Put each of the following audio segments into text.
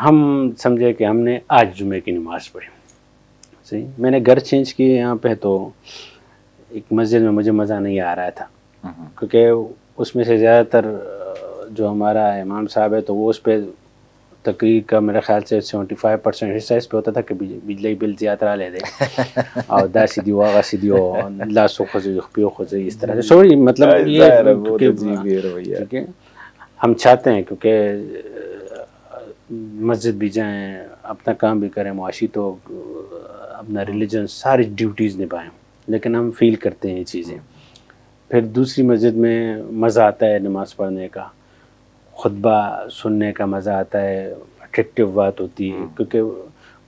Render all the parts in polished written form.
ہم سمجھے کہ ہم نے آج جمعے کی نماز پڑھی. صحیح. میں نے گھر چینج کیے یہاں پہ تو ایک مسجد میں مجھے مزہ نہیں آ رہا تھا, کیونکہ اس میں سے زیادہ تر جو ہمارا امام صاحب ہے تو وہ اس پہ تقریر کا میرے خیال سے 75% حصہ اس پہ ہوتا تھا کہ بجلی بل زیادہ لے دے اور دا سی دیو آغا سی دیو لا سو خوزی پیو خوزی اس طرح سے. سوری مطلب یہ ٹھیک ہے ہم چاہتے ہیں کیونکہ مسجد بھی جائیں, اپنا کام بھی کریں, معاشی تو اپنا ریلیجن ساری ڈیوٹیز نبھائیں, لیکن ہم فیل کرتے ہیں یہ چیزیں. پھر دوسری مسجد میں مزہ آتا ہے نماز پڑھنے کا, خطبہ سننے کا مزہ آتا ہے, اٹریکٹیو بات ہوتی ہے, کیونکہ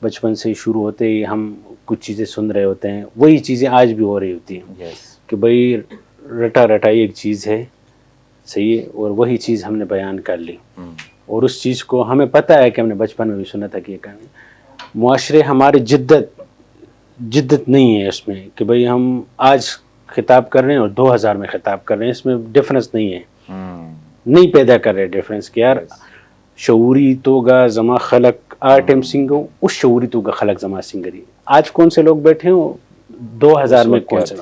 بچپن سے ہی شروع ہوتے ہی ہم کچھ چیزیں سن رہے ہوتے ہیں, وہی چیزیں آج بھی ہو رہی ہوتی ہیں کہ بھئی رٹا رٹائی ایک چیز ہے, صحیح ہے, اور وہی چیز ہم نے بیان کر لی, اور اس چیز کو ہمیں پتہ ہے کہ ہم نے بچپن میں بھی سنا تھا کہ یہ کہانی. معاشرے ہماری جدت نہیں ہے اس میں کہ بھئی ہم آج خطاب کر رہے ہیں اور 2000 میں خطاب کر رہے ہیں, اس میں ڈفرنس نہیں ہے, نہیں پیدا کر رہے ڈفرنس کہ یار شعوری تو گا زما خلق آٹم سنگو اس شعوری تو گا خلق زما سنگری. آج کون سے لوگ بیٹھے ہوں 2000 میں کون سے,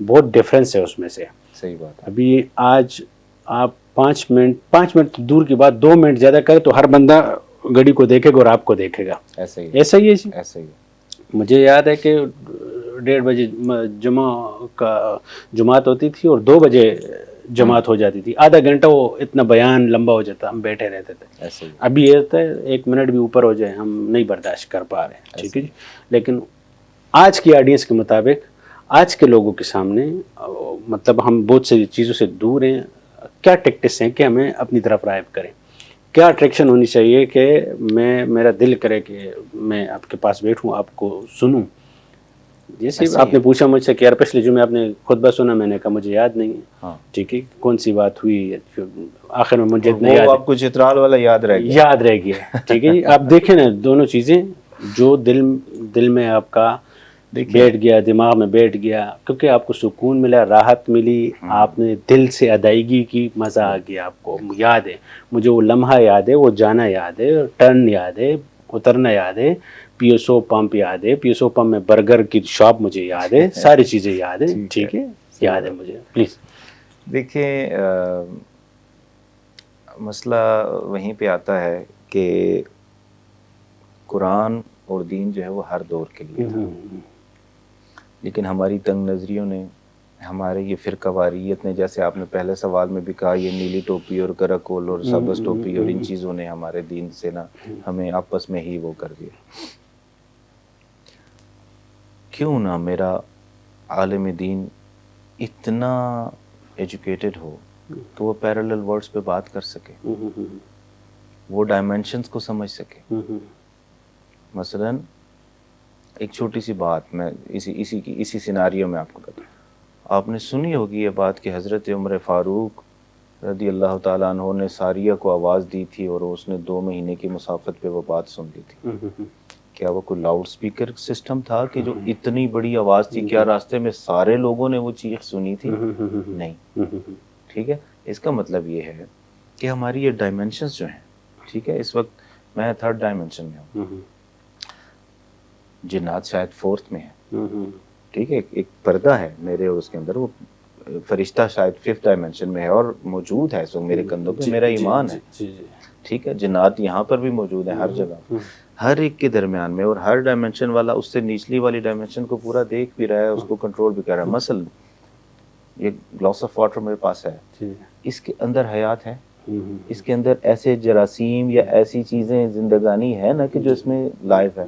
بہت ڈفرینس ہے اس میں سے. صحیح بات ہے. ابھی آج آپ 5 منٹ دور کی بات 2 منٹ زیادہ کرے تو ہر بندہ گھڑی کو دیکھے گا اور آپ کو دیکھے گا. ایسا ہی ہے جی. ایسا ہی ہے. مجھے یاد ہے کہ 1:30 بجے جماعت ہوتی تھی اور 2 بجے جماعت ہو جاتی تھی, آدھا گھنٹہ وہ اتنا بیان لمبا ہو جاتا, ہم بیٹھے رہتے تھے. ابھی یہ ہوتا ہے 1 منٹ بھی اوپر ہو جائے ہم نہیں برداشت کر پا رہے ہیں, ٹھیک ہے جی. لیکن آج کی آڈینس کے مطابق آج کے لوگوں کے سامنے مطلب ہم بہت سی چیزوں سے دور ہیں. کیا ٹیکٹس ہیں کہ ہمیں اپنی طرف رائب کریں, کیا اٹریکشن ہونی چاہیے کہ میرا دل کرے کہ میں آپ کے پاس بیٹھوں, آپ کو سنوں. جیسے آپ نے پوچھا مجھ سے کہ یار پچھلے جمعے آپ نے خطبہ سنا, میں نے کہا مجھے یاد نہیں ہے. ٹھیک ہے, کون سی بات ہوئی آخر میں مجھے اتنا یاد, آپ کو چترال والا یاد رہ گیا. ٹھیک ہے جی. آپ دیکھیں نا دونوں چیزیں جو دل میں آپ کا بیٹھ گیا, دماغ میں بیٹھ گیا, کیونکہ آپ کو سکون ملا, راحت ملی, آپ نے دل سے ادائیگی کی, مزہ آ گیا, آپ کو یاد ہے. مجھے وہ لمحہ یاد ہے, وہ جانا یاد ہے, ٹرن یاد ہے, اترنا یاد ہے, پی ایس او پمپ یاد ہے, پی ایس او پمپ میں برگر کی شاپ مجھے یاد ہے, ساری چیزیں یاد ہیں. ٹھیک ہے, یاد ہے مجھے. پلیز دیکھیں مسئلہ وہیں پہ آتا ہے کہ قرآن اور دین جو ہے وہ ہر دور کے لیے تھا, لیکن ہماری تنگ نظریوں نے, ہمارے یہ فرقہ واریت نے, جیسے آپ نے پہلے سوال میں بھی کہا, یہ نیلی ٹوپی اور کراکول اور سبز ٹوپی اور ان چیزوں نے ہمارے دین سے نا ہمیں آپس میں ہی وہ کر دیا. کیوں نہ میرا عالم دین اتنا ایجوکیٹڈ ہو کہ وہ پیرلل ورڈز پہ بات کر سکے, وہ ڈائمینشنز کو سمجھ سکے. مثلا ایک چھوٹی سی بات میں اسی سیناریو میں آپ کو بتاؤں. آپ نے سنی ہوگی یہ بات کہ حضرت عمر فاروق رضی اللہ تعالیٰ عنہ نے ساریہ کو آواز دی تھی اور اس نے 2 مہینے کی مسافت پہ وہ بات سن لی تھی. کیا وہ کوئی لاؤڈ سپیکر سسٹم تھا کہ جو اتنی بڑی آواز تھی, کیا راستے میں سارے لوگوں نے وہ چیخ سنی تھی؟ نہیں. ٹھیک ہے, اس کا مطلب یہ ہے کہ ہماری یہ ڈائمینشنز جو ہیں, ٹھیک ہے, اس وقت میں 3rd ڈائمینشن میں ہوں, جنات شاید 4th میں ہے. ٹھیک ہے, ایک پردہ ہے میرے اور اس کے اندر, وہ فرشتہ شاید 5th ڈائمینشن میں ہے اور موجود ہے سو میرے کندھوں پہ, میرا ایمان ہے. ٹھیک ہے, جنات یہاں پر بھی موجود ہیں, ہر جگہ, ہر ایک کے درمیان میں, اور ہر ڈائمینشن والا اس سے نیچلی والی ڈائمینشن کو پورا دیکھ بھی رہا ہے, اس کو کنٹرول بھی کر رہا ہے. مثلا یہ گلاس آف واٹر میرے پاس ہے, اس کے اندر حیات ہے, اس کے اندر ایسے جراثیم یا ایسی چیزیں زندگانی ہے نا کہ جو اس میں لائف ہے.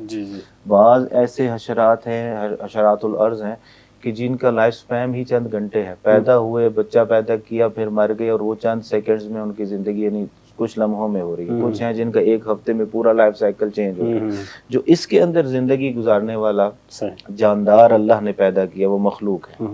بعض ایسے حشرات ہیں, حشرات الارض ہیں کہ جن کا لائف سپیم ہی چند گھنٹے ہے, پیدا ہوئے, بچہ پیدا کیا, پھر مر گئے, اور وہ چند سیکنڈز میں ان کی زندگی, یعنی کچھ لمحوں میں ہو رہی ہے. کچھ ہیں جن کا 1 ہفتے میں پورا لائف سائیکل چینج ہو رہا ہے. جو اس کے اندر زندگی گزارنے والا جاندار اللہ نے پیدا کیا, وہ مخلوق ہے.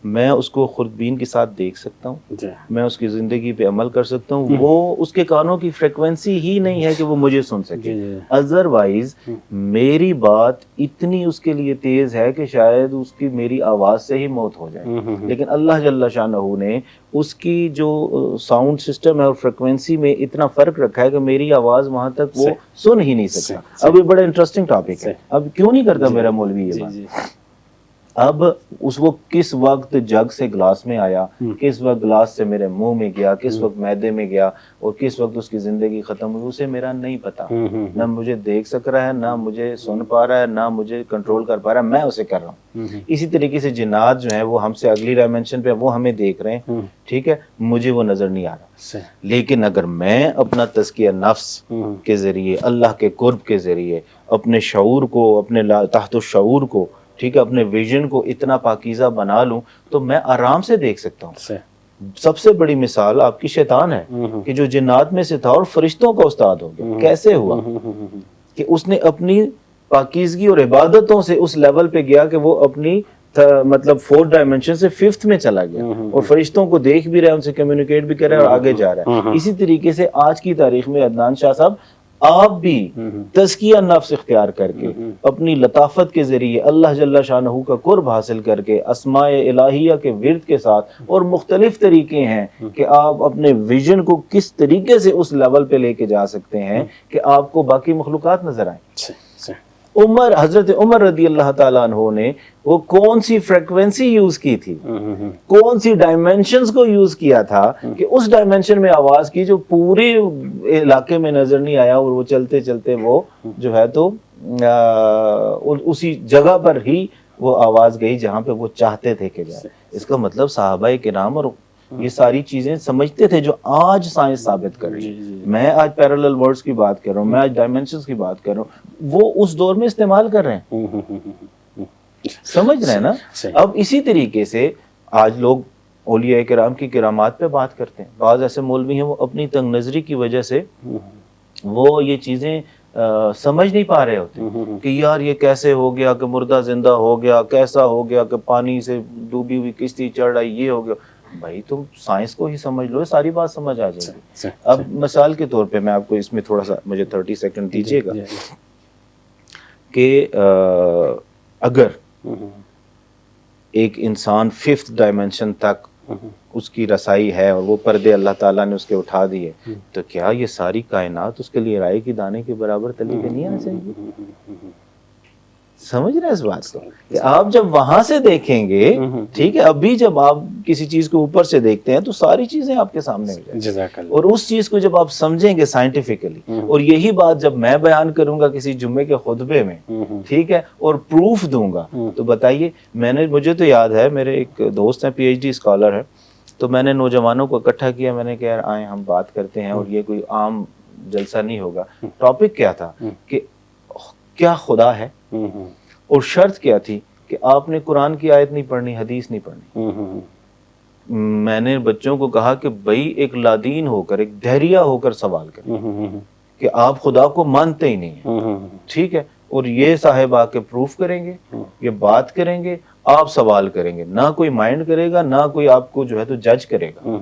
میں اس کو خودبین کے ساتھ دیکھ سکتا ہوں, جی میں اس کی زندگی پہ عمل کر سکتا ہوں, وہ اس کے کانوں کی فریکوینسی ہی نہیں ہے کہ وہ مجھے سن سکے. ادروائز میری بات اتنی اس کے لیے تیز ہے کہ شاید اس کی میری آواز سے ہی موت ہو جائے, لیکن اللہ جل شانہ نے اس کی جو ساؤنڈ سسٹم ہے اور فریکوینسی میں اتنا فرق رکھا ہے کہ میری آواز وہاں تک وہ سن ہی نہیں سکتا. اب یہ بڑا انٹرسٹنگ ٹاپک ہے, اب کیوں نہیں کرتا میرا مولوی یہ بات. اب اس وہ کس وقت جگ سے گلاس میں آیا, کس وقت گلاس سے میرے منہ میں گیا, کس وقت معدے میں گیا, اور کس وقت اس کی زندگی ختم ہوئی, اسے میرا نہیں پتا. نہ مجھے دیکھ سک رہا ہے, نہ مجھے سن پا رہا ہے, نہ مجھے کنٹرول کر پا رہا ہے, میں اسے کر رہا ہوں. اسی طریقے سے جنات جو ہیں وہ ہم سے اگلی ڈائمینشن پہ وہ ہمیں دیکھ رہے ہیں, ٹھیک ہے, مجھے وہ نظر نہیں آ رہا. لیکن اگر میں اپنا تزکیہ نفس کے ذریعے, اللہ کے قرب کے ذریعے اپنے شعور کو, اپنے تحت الشعور کو, ٹھیک ہے, اپنے ویژن کو اتنا پاکیزہ بنا لوں تو میں آرام سے دیکھ سکتا ہوں. سب سے بڑی مثال آپ کی شیطان ہے کہ جو جنات میں سے تھا اور فرشتوں کا استاد ہو گیا. کیسے ہوا؟ کہ اس نے اپنی پاکیزگی اور عبادتوں سے اس لیول پہ گیا کہ وہ اپنی مطلب 4 ڈائمینشن سے 5th میں چلا گیا, اور فرشتوں کو دیکھ بھی رہا ہے, ان سے کمیونیکیٹ بھی کر رہا ہے اور آگے جا رہا ہے. اسی طریقے سے آج کی تاریخ میں عدنان شاہ صاحب آپ بھی تزکیہ نفس اختیار کر کے اپنی لطافت کے ذریعے اللہ جل شانہ کا قرب حاصل کر کے اسماء الہیہ کے ورد کے ساتھ, اور مختلف طریقے ہیں کہ آپ اپنے ویژن کو کس طریقے سے اس لیول پہ لے کے جا سکتے ہیں کہ آپ کو باقی مخلوقات نظر آئیں. حضرت عمر رضی اللہ تعالیٰ عنہ نے وہ کون سی فریکوینسی یوز کی تھی, کون سی ڈائمینشنز کو یوز کیا تھا کہ اس ڈائمینشن میں آواز کی جو پورے علاقے میں نظر نہیں آیا, اور وہ چلتے چلتے وہ جو ہے تو اسی جگہ پر ہی وہ آواز گئی جہاں پہ وہ چاہتے تھے کہ جائے. اس کا مطلب صحابہ کرام اور یہ ساری چیزیں سمجھتے تھے جو آج سائنس ثابت کر رہی ہے. میں آج پیرالل ورڈز کی بات کر رہا ہوں, میں آج ڈائمینشنز کی بات کر رہا ہوں, وہ اس دور میں استعمال کر رہے ہیں. سمجھ رہے ہیں نا. اب اسی طریقے سے آج لوگ اولیاء کرام کی کرامات پہ بات کرتے ہیں. بعض ایسے مولوی ہیں وہ اپنی تنگ نظری کی وجہ سے وہ یہ چیزیں سمجھ نہیں پا رہے ہوتے کہ یار یہ کیسے ہو گیا کہ مردہ زندہ ہو گیا, کیسا ہو گیا کہ پانی سے ڈوبی ہوئی کشتی چڑھ رہی, یہ ہو گیا. بھائی تم سائنس کو ہی سمجھ لو, ساری بات سمجھ آ جائے گی. اب مثال کے طور پہ میں آپ کو اس میں تھوڑا سا مجھے 30 سیکنڈ دیجیے گا کہ اگر ایک انسان 5th ڈائمینشن تک اس کی رسائی ہے اور وہ پردے اللہ تعالیٰ نے اس کے اٹھا دیے, تو کیا یہ ساری کائنات اس کے لیے رائے کی دانے کے برابر تلی پہ نہیں آنا چاہیے؟ سمجھ رہے ہیں اس بات کو کہ آپ جب وہاں سے دیکھیں گے, ٹھیک ہے, ابھی جب آپ کسی چیز کو اوپر سے دیکھتے ہیں تو ساری چیزیں آپ کے سامنے ہو جائیں گی, اور اس چیز کو جب آپ سمجھیں گے سائنٹیفکلی, اور یہی بات جب میں بیان کروں گا کسی جمعے کے خطبے میں, ٹھیک ہے, اور پروف دوں گا, تو بتائیے, مجھے تو یاد ہے, میرے ایک دوست ہیں PhD اسکالر ہے, تو میں نے نوجوانوں کو اکٹھا کیا, میں نے کہا یار آئیں ہم بات کرتے ہیں, اور یہ کوئی عام جلسہ نہیں ہوگا. ٹاپک کیا تھا کہ کیا خدا ہے, اور شرط کیا تھی کہ آپ نے قرآن کی آیت نہیں پڑھنی, حدیث نہیں پڑھنی. میں نے بچوں کو کہا کہ بھائی ایک لادین ہو کر, ایک دہریہ ہو کر سوال کریں کہ آپ خدا کو مانتے ہی نہیں ہیں, ٹھیک ہے, اور یہ صاحب آ کے پروف کریں گے, یہ بات کریں گے, آپ سوال کریں گے, نہ کوئی مائنڈ کرے گا, نہ کوئی آپ کو جو ہے تو جج کرے گا.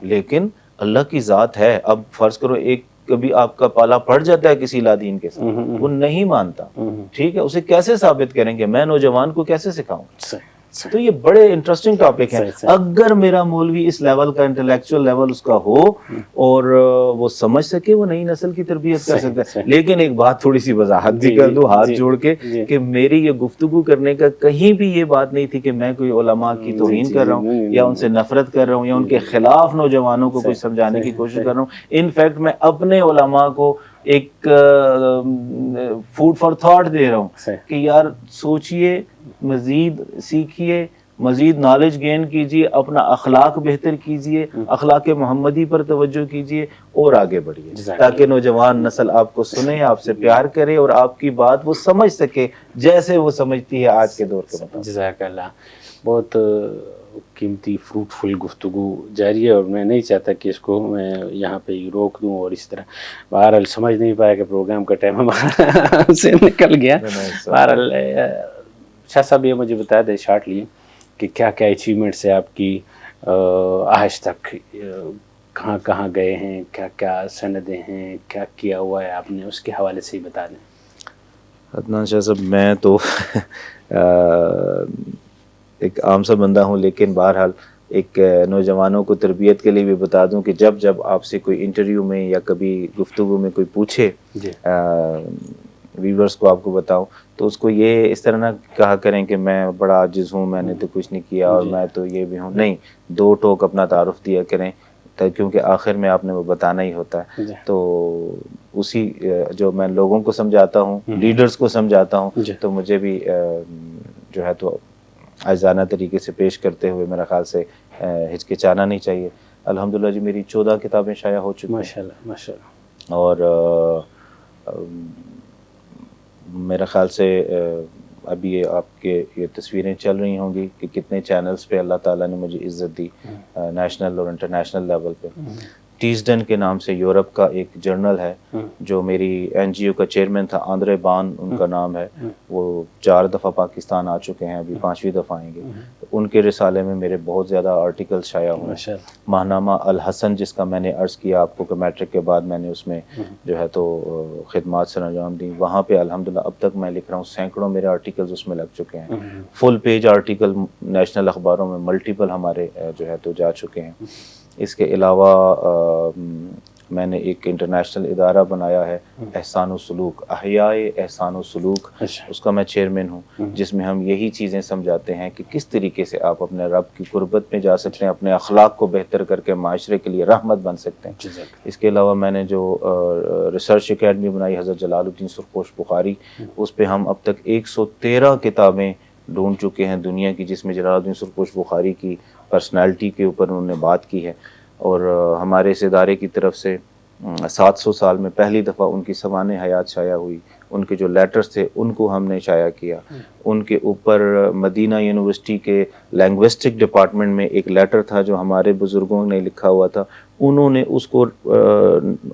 لیکن اللہ کی ذات ہے. اب فرض کرو ایک کبھی آپ کا پالا پڑ جاتا ہے کسی لادین کے ساتھ, وہ نہیں مانتا, ٹھیک ہے, اسے کیسے ثابت کریں گے, میں نوجوان کو کیسے سکھاؤں؟ تو یہ بڑے انٹرسٹنگ ٹاپک ہے. اگر میرا مولوی اس لیول کا انٹلیکچوئل لیول اس کا ہو اور وہ سمجھ سکے, وہ نئی نسل کی تربیت کر سکتا ہے. لیکن ایک بات تھوڑی سی وضاحت بھی کر دوں ہاتھ جوڑ کے کہ میری یہ گفتگو کرنے کا کہیں بھی یہ بات نہیں تھی کہ میں کوئی علماء کی توہین کر رہا ہوں یا ان سے نفرت کر رہا ہوں یا ان کے خلاف نوجوانوں کو کچھ سمجھانے کی کوشش کر رہا ہوں. انفیکٹ میں اپنے علماء کو ایک فوڈ فار تھاٹ دے رہا ہوں کہ یار سوچئے, مزید سیکھیے, مزید نالج گین کیجئے, اپنا اخلاق بہتر کیجئے, اخلاق محمدی پر توجہ کیجئے, اور آگے بڑھیے تاکہ نوجوان نسل آپ کو سنے, آپ سے پیار کرے, اور آپ کی بات وہ سمجھ سکے جیسے وہ سمجھتی ہے آج کے دور کے مطابق. جزاک اللہ. بہت قیمتی فروٹفل گفتگو جاری ہے, اور میں نہیں چاہتا کہ اس کو میں یہاں پہ روک دوں اور اس طرح. بہرحال سمجھ نہیں پایا کہ پروگرام کا ٹائم ہمارا سے نکل گیا. بہرحال شاہ صاحب یہ مجھے بتا دیں شارٹلی کہ کیا کیا اچیومنٹس ہے آپ کی آج تک، کہاں کہاں گئے ہیں، کیا کیا سندیں ہیں، کیا کیا ہوا ہے آپ نے، اس کے حوالے سے ہی بتا دیں. عدنان شاہ صاحب، میں تو ایک عام سا بندہ ہوں، لیکن بہرحال ایک نوجوانوں کو تربیت کے لیے بھی بتا دوں کہ جب آپ سے کوئی انٹرویو میں یا کبھی گفتگو میں کوئی پوچھے جی ویورز کو آپ کو بتاؤں، تو اس کو یہ اس طرح نہ کہا کریں کہ میں بڑا عاجز ہوں، میں نے تو کچھ نہیں کیا اور میں تو یہ بھی ہوں. نہیں، دو ٹوک اپنا تعارف دیا کریں، کیونکہ آخر میں آپ نے وہ بتانا ہی ہوتا ہے. جی تو اسی جو میں لوگوں کو سمجھاتا ہوں، لیڈرز کو سمجھاتا ہوں، جی تو مجھے بھی جو ہے تو عاجزانہ طریقے سے پیش کرتے ہوئے میرا خیال سے ہچکچانا نہیں چاہیے. الحمدللہ جی میری 14 کتابیں شائع ہو چکی ہیں، ماشاء اللہ ماشاء اللہ. اور میرا خیال سے ابھی یہ آپ کے یہ تصویریں چل رہی ہوں گی کہ کتنے چینلز پہ اللہ تعالیٰ نے مجھے عزت دی، نیشنل اور انٹرنیشنل لیول پہ. ٹیزڈن کے نام سے یورپ کا ایک جرنل ہے جو میری این جی او کا چیئرمین تھا، آندرے بان ان کا نام ہے، وہ 4 دفعہ پاکستان آ چکے ہیں، ابھی 5ویں دفعہ آئیں گے. تو ان کے رسالے میں میرے بہت زیادہ آرٹیکل شائع ہوئے. ماشاء اللہ. ماہنامہ الحسن جس کا میں نے عرض کیا آپ کو کہ میٹرک کے بعد میں نے اس میں جو ہے تو خدمات سر انجام دیں، وہاں پہ الحمدللہ اب تک میں لکھ رہا ہوں، سینکڑوں میرے آرٹیکلز اس میں لگ چکے ہیں. فل پیج آرٹیکل نیشنل اخباروں میں ملٹیپل ہمارے جو ہے تو جا چکے ہیں. اس کے علاوہ میں نے ایک انٹرنیشنل ادارہ بنایا ہے، احسان و سلوک، احیاء احسان و سلوک، اس کا میں چیئرمین ہوں، جس میں ہم یہی چیزیں سمجھاتے ہیں کہ کس طریقے سے آپ اپنے رب کی قربت میں جا سکتے ہیں، اپنے اخلاق کو بہتر کر کے معاشرے کے لیے رحمت بن سکتے ہیں. اس کے علاوہ میں نے جو ریسرچ اکیڈمی بنائی حضرت جلال الدین سرخوش بخاری، اس پہ ہم اب تک 113 کتابیں ڈھونڈ چکے ہیں دنیا کی، جس میں جلال الدین سرخوش بخاری کی پرسنالٹی کے اوپر انہوں نے بات کی ہے. اور ہمارے اس ادارے کی طرف سے 700 سال میں پہلی دفعہ ان کی سوانح حیات شائع ہوئی، ان کے جو لیٹرز تھے ان کو ہم نے شائع کیا. ان کے اوپر مدینہ یونیورسٹی کے لینگوسٹک ڈپارٹمنٹ میں ایک لیٹر تھا جو ہمارے بزرگوں نے لکھا ہوا تھا، انہوں نے اس کو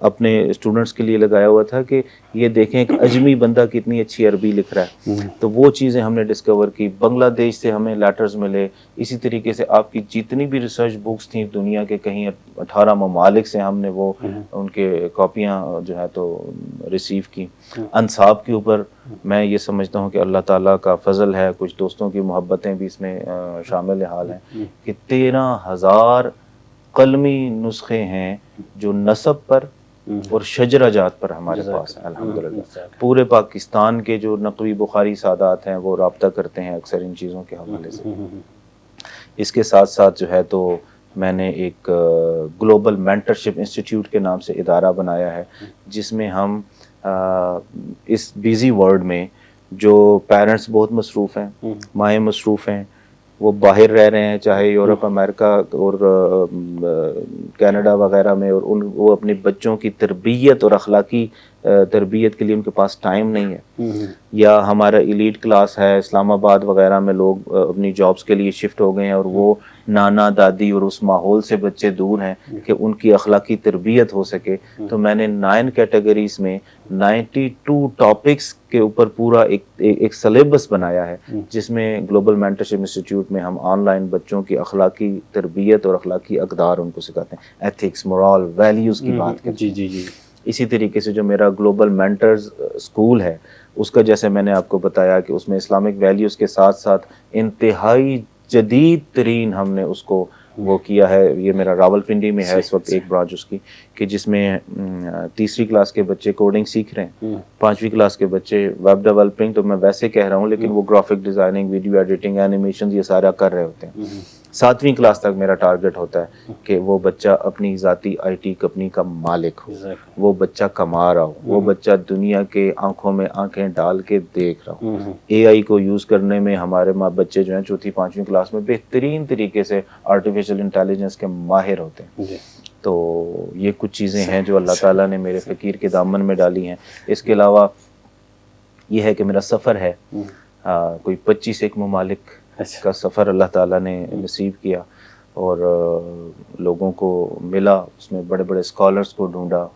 اپنے اسٹوڈنٹس کے لیے لگایا ہوا تھا کہ یہ دیکھیں ایک اجمی بندہ کتنی اچھی عربی لکھ رہا ہے. تو وہ چیزیں ہم نے ڈسکور کی. بنگلہ دیش سے ہمیں لیٹرز ملے. اسی طریقے سے آپ کی جتنی بھی ریسرچ بکس تھیں دنیا کے کہیں 18 ممالک سے ہم نے وہ ان کے کاپیاں جو ہے تو ریسیو کی. انصاب کے اوپر میں یہ سمجھتا ہوں کہ اللہ تعالیٰ کا فضل ہے، کچھ دوستوں کی محبتیں بھی اس میں شامل حال ہیں کہ 13,000 قلمی نسخے ہیں جو نسب پر اور شجرہ جات پر ہمارے پاس ہیں الحمدللہ. پورے پاکستان کے جو نقوی بخاری سادات ہیں وہ رابطہ کرتے ہیں اکثر ان چیزوں کے حوالے سے. اس کے ساتھ ساتھ جو ہے تو میں نے ایک گلوبل مینٹرشپ انسٹیٹیوٹ کے نام سے ادارہ بنایا ہے، جس میں ہم اس بیزی ورلڈ میں جو پیرنٹس بہت مصروف ہیں، مائیں مصروف ہیں، وہ باہر رہ رہے ہیں، چاہے یورپ، امریکہ اور کینیڈا وغیرہ میں، اور وہ اپنے بچوں کی تربیت اور اخلاقی تربیت کے لیے ان کے پاس ٹائم نہیں ہے. یا ہمارا ایلیٹ کلاس ہے اسلام آباد وغیرہ میں، لوگ اپنی جابس کے لیے شفٹ ہو گئے ہیں اور وہ نانا دادی اور اس ماحول سے بچے دور ہیں کہ ان کی اخلاقی تربیت ہو سکے. تو میں نے 9 کیٹیگریز میں 92 ٹاپکس کے اوپر پورا ایک سلیبس بنایا ہے، جس میں گلوبل مینٹرشپ انسٹیٹیوٹ میں ہم آن لائن بچوں کی اخلاقی تربیت اور اخلاقی اقدار ان کو سکھاتے ہیں، ایتھکس، مورال، ویلیوز کی بات کرتے ہیں. جی. اسی طریقے سے جو میرا گلوبل مینٹرز اسکول ہے، اس کا جیسے میں نے آپ کو بتایا کہ اس میں اسلامک ویلیوز کے ساتھ ساتھ انتہائی جدید ترین ہم نے اس کو وہ کیا ہے. یہ میرا راولپنڈی میں ہے اس وقت ایک برانچ اس کی، کہ جس میں 3ری کلاس کے بچے کوڈنگ سیکھ رہے ہیں، 5ویں کلاس کے بچے ویب ڈیولپنگ، تو میں ویسے کہہ رہا ہوں لیکن وہ graphic designing, video editing, animation, یہ سارا کر رہے ہوتے ہیں. 7ویں کلاس تک میرا ٹارگٹ ہوتا ہے کہ وہ بچہ اپنی ذاتی آئی ٹی کمپنی کا مالک ہو، وہ بچہ کما رہا ہو، وہ بچہ دنیا کے آنکھوں میں آنکھیں ڈال کے دیکھ رہا ہو. اے آئی کو یوز کرنے میں ہمارے بچے جو ہیں 4تھی 5ویں کلاس میں بہترین طریقے سے آرٹیفیشل انٹیلیجنس کے ماہر ہوتے ہیں. تو یہ کچھ چیزیں ہیں جو اللہ تعالیٰ نے میرے فقیر کے دامن میں ڈالی ہیں. اس کے علاوہ یہ ہے کہ میرا سفر ہے، کوئی 25 ممالک کا سفر اللہ تعالیٰ نے نصیب کیا، اور لوگوں کو ملا، اس میں بڑے بڑے اسکالرس کو ڈھونڈا،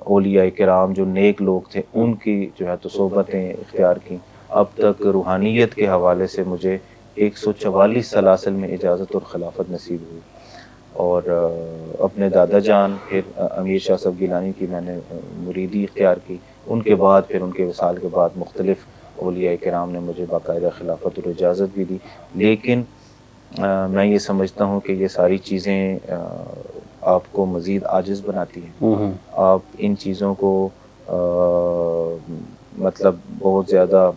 اولیاء کرام جو نیک لوگ تھے ان کی جو ہے تو صحبتیں اختیار کی. اب تک روحانیت کے حوالے سے مجھے 144 سلاسل میں اجازت اور خلافت نصیب ہوئی، اور اپنے دادا جان پھر امیر شاہ صاحب گیلانی کی میں نے مریدی اختیار کی، ان کے بعد پھر ان کے وصال کے بعد مختلف اولیاء کرام نے مجھے باقاعدہ خلافت اور اجازت بھی دی، لیکن میں یہ سمجھتا ہوں کہ یہ ساری چیزیں آپ کو مزید عاجز بناتی ہیں. آپ ان چیزوں کو مطلب بہت زیادہ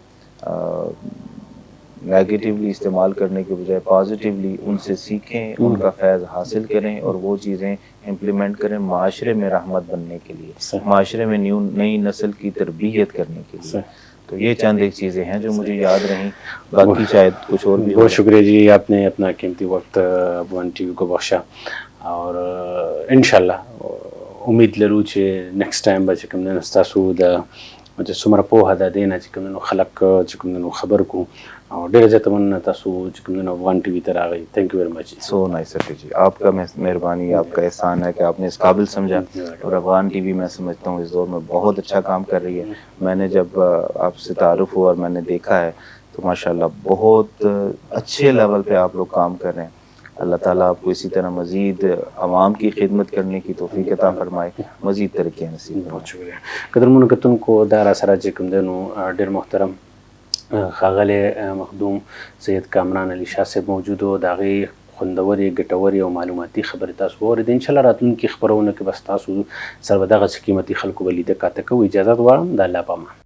نیگیٹیولی استعمال کرنے کے بجائے پازیٹیولی ان سے سیکھیں، ان کا فیض حاصل کریں اور وہ چیزیں امپلیمنٹ کریں معاشرے میں رحمت بننے کے لیے، معاشرے میں نئی نسل کی تربیت کرنے کے لیے. تو یہ چند ایک چیزیں ہیں جو مجھے یاد رہیں، باقی شاید کچھ اور بھی. بہت شکریہ جی، آپ نے اپنا قیمتی وقت ون ٹی وی کو بخشا، اور انشاءاللہ امید لرو چې نیکسٹ ټایم به چې کوم دی نو ستاسو د چې څومره پوهه ده دې نه چې کوم دی نو خلک چې کوم دی نو خبر کو، او ډېره زیاته مننه تاسو چې کوم دی نو ون ټي وي ته راغئ. Thank you very much. So nice جی، آپ کا مہربانی، آپ کا احسان ہے کہ آپ نے اس قابل سمجھا، اور افغان ٹی وی میں سمجھتا ہوں اس دور میں بہت اچھا کام کر رہی ہے. میں نے جب آپ سے تعارف ہوا اور میں نے دیکھا ہے تو ماشاءاللہ بہت اچھے لیول پہ آپ لوگ کام کر رہے ہیں. اللہ تعالیٰ آپ کو اسی طرح مزید عوام کی خدمت کرنے کی توفیق عطا فرمائے، مزید ترقی نصیب فرمائے. بہت شکریہ. قدرمنو کتونکو دا راسره چې کوم دی نو ډېر محترم ښاغلی مخدوم سید کامران علي شاه صاحب موجود و، د هغې خوندورې ګټورې او معلوماتي خبرې تاسو واورېدې. انشاءالله راتلونکي خپرونو کې به ستاسو سره به دغسې قیمتي خلکو به لیده کاته کوو. اجازت غواړم، د الله په امان.